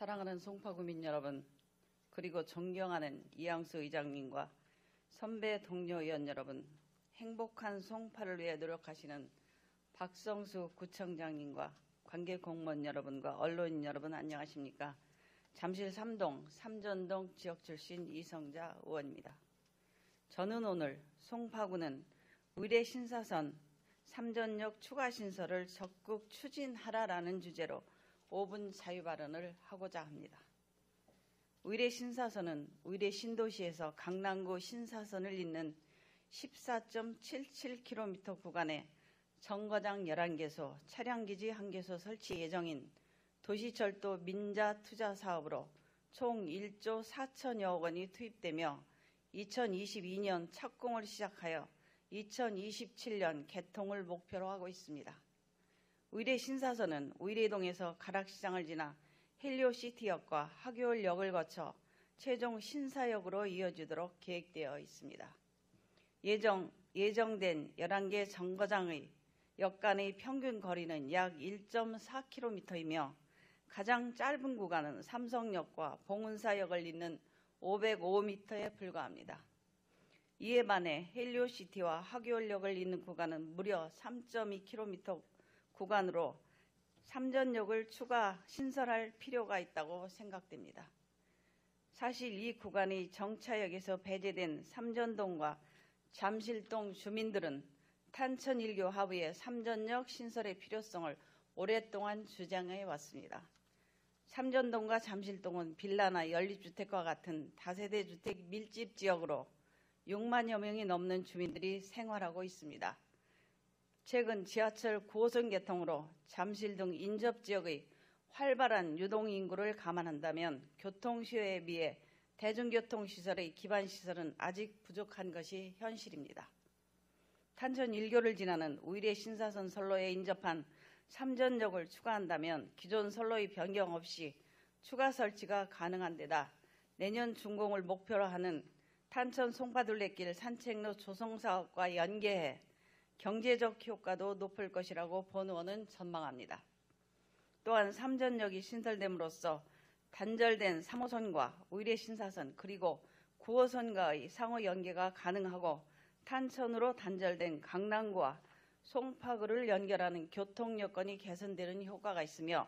사랑하는 송파구민 여러분, 그리고 존경하는 이양수 의장님과 선배 동료 의원 여러분, 행복한 송파를 위해 노력하시는 박성수 구청장님과 관계 공무원 여러분과 언론인 여러분 안녕하십니까? 잠실 3동 삼전동 지역 출신 이성자 의원입니다. 저는 오늘 송파구는 의뢰 신사선 삼전역 추가 신설을 적극 추진하라라는 주제로 5분 자유 발언을 하고자 합니다. 의뢰 신사선은 의뢰 신도시에서 강남구 신사선을 잇는 14.77km 구간에 정거장 11개소, 차량기지 1개소 설치 예정인 도시철도 민자 투자 사업으로 총 1조 4천여억 원이 투입되며 2022년 착공을 시작하여 2027년 개통을 목표로 하고 있습니다. 의뢰 신사선은 의뢰동에서 가락시장을 지나 헬리오시티역과 하교울역을 거쳐 최종 신사역으로 이어지도록 계획되어 있습니다. 예정된 11개 정거장의 역 간의 평균 거리는 약 1.4km이며 가장 짧은 구간은 삼성역과 봉은사역을 잇는 505m에 불과합니다. 이에 반해 헬리오시티와 하교울역을 잇는 구간은 무려 3.2km 구간으로 삼전역을 추가 신설할 필요가 있다고 생각됩니다. 사실 이 구간이 정차역에서 배제된 삼전동과 잠실동 주민들은 탄천 1교 하부의 삼전역 신설의 필요성을 오랫동안 주장해 왔습니다. 삼전동과 잠실동은 빌라나 연립주택과 같은 다세대 주택 밀집 지역으로 6만여 명이 넘는 주민들이 생활하고 있습니다. 최근 지하철 9호선 개통으로 잠실 등 인접지역의 활발한 유동인구를 감안한다면 교통수요에 비해 대중교통시설의 기반시설은 아직 부족한 것이 현실입니다. 탄천 1교를 지나는 의뢰 신사선 선로에 인접한 삼전역을 추가한다면 기존 선로의 변경 없이 추가 설치가 가능한 데다 내년 준공을 목표로 하는 탄천 송파둘레길 산책로 조성 사업과 연계해 경제적 효과도 높을 것이라고 본 의원은 전망합니다. 또한 삼전역이 신설됨으로써 단절된 3호선과 의뢰 신사선 그리고 9호선과의 상호 연계가 가능하고 탄천으로 단절된 강남구와 송파구를 연결하는 교통 여건이 개선되는 효과가 있으며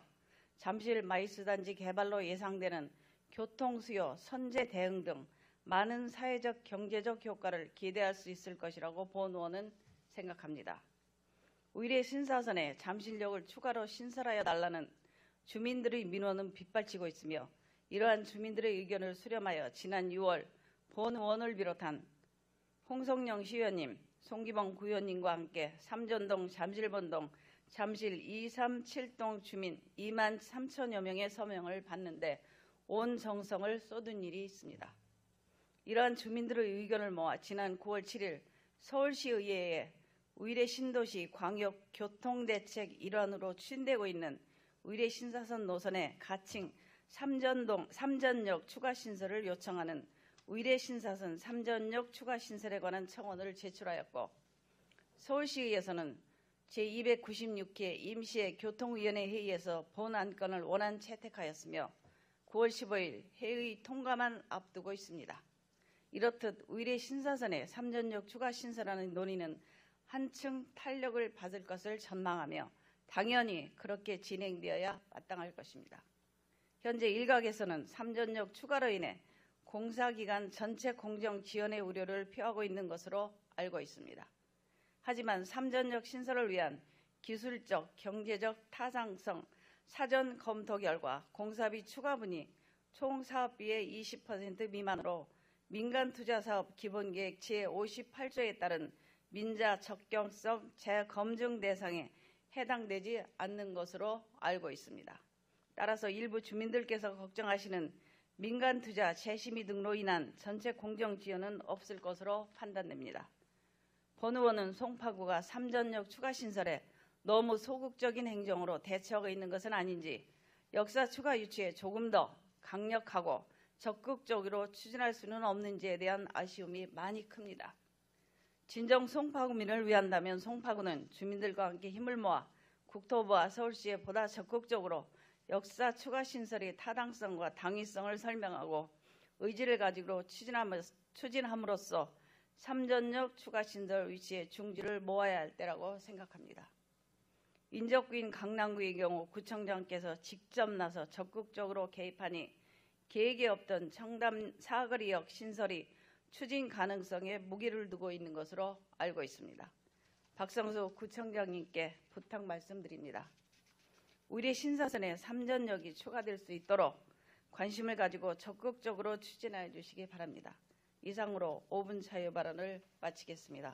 잠실 마이스단지 개발로 예상되는 교통수요, 선제 대응 등 많은 사회적, 경제적 효과를 기대할 수 있을 것이라고 본 의원은 생각합니다. 의뢰 신사선에 잠실역을 추가로 신설하여 달라는 주민들의 민원은 빗발치고 있으며 이러한 주민들의 의견을 수렴하여 지난 6월 본 의원을 비롯한 홍성영 시의원님, 송기봉 구의원님과 함께 삼전동, 잠실본동, 잠실 237동 주민 2만 3천여 명의 서명을 받는데 온 정성을 쏟은 일이 있습니다. 이러한 주민들의 의견을 모아 지난 9월 7일 서울시의회에 의뢰 신도시 광역 교통대책 일환으로 추진되고 있는 의뢰 신사선 노선의 가칭 삼전역 추가 신설을 요청하는 의뢰 신사선 삼전역 추가 신설에 관한 청원을 제출하였고 서울시의회에서는 제296회 임시회 교통위원회 회의에서 본 안건을 원안 채택하였으며 9월 15일 회의 통과만 앞두고 있습니다. 이렇듯 의뢰 신사선의 삼전역 추가 신설하는 논의는 한층 탄력을 받을 것을 전망하며 당연히 그렇게 진행되어야 마땅할 것입니다. 현재 일각에서는 삼전역 추가로 인해 공사기관 전체 공정 지연의 우려를 표하고 있는 것으로 알고 있습니다. 하지만 삼전역 신설을 위한 기술적, 경제적 타당성 사전 검토 결과 공사비 추가분이 총 사업비의 20% 미만으로 민간투자사업 기본계획 제58조에 따른 민자 적격성 재검증 대상에 해당되지 않는 것으로 알고 있습니다. 따라서 일부 주민들께서 걱정하시는 민간투자 재심의 등으로 인한 전체 공정 지연은 없을 것으로 판단됩니다. 본 의원은 송파구가 삼전역 추가 신설에 너무 소극적인 행정으로 대처하고 있는 것은 아닌지 역사 추가 유치에 조금 더 강력하고 적극적으로 추진할 수는 없는지에 대한 아쉬움이 많이 큽니다. 진정 송파구민을 위한다면 송파구는 주민들과 함께 힘을 모아 국토부와 서울시에 보다 적극적으로 역사 추가 신설의 타당성과 당위성을 설명하고 의지를 가지고 추진함으로써 삼전역 추가 신설 위치의 중지를 모아야 할 때라고 생각합니다. 인접구인 강남구의 경우 구청장께서 직접 나서 적극적으로 개입하니 계획에 없던 청담 사거리역 신설이 추진 가능성에 무기를 두고 있는 것으로 알고 있습니다. 박성수 구청장님께 부탁 말씀드립니다. 우리 신사선에 삼전역이 추가될 수 있도록 관심을 가지고 적극적으로 추진해 주시기 바랍니다. 이상으로 5분 자유 발언을 마치겠습니다.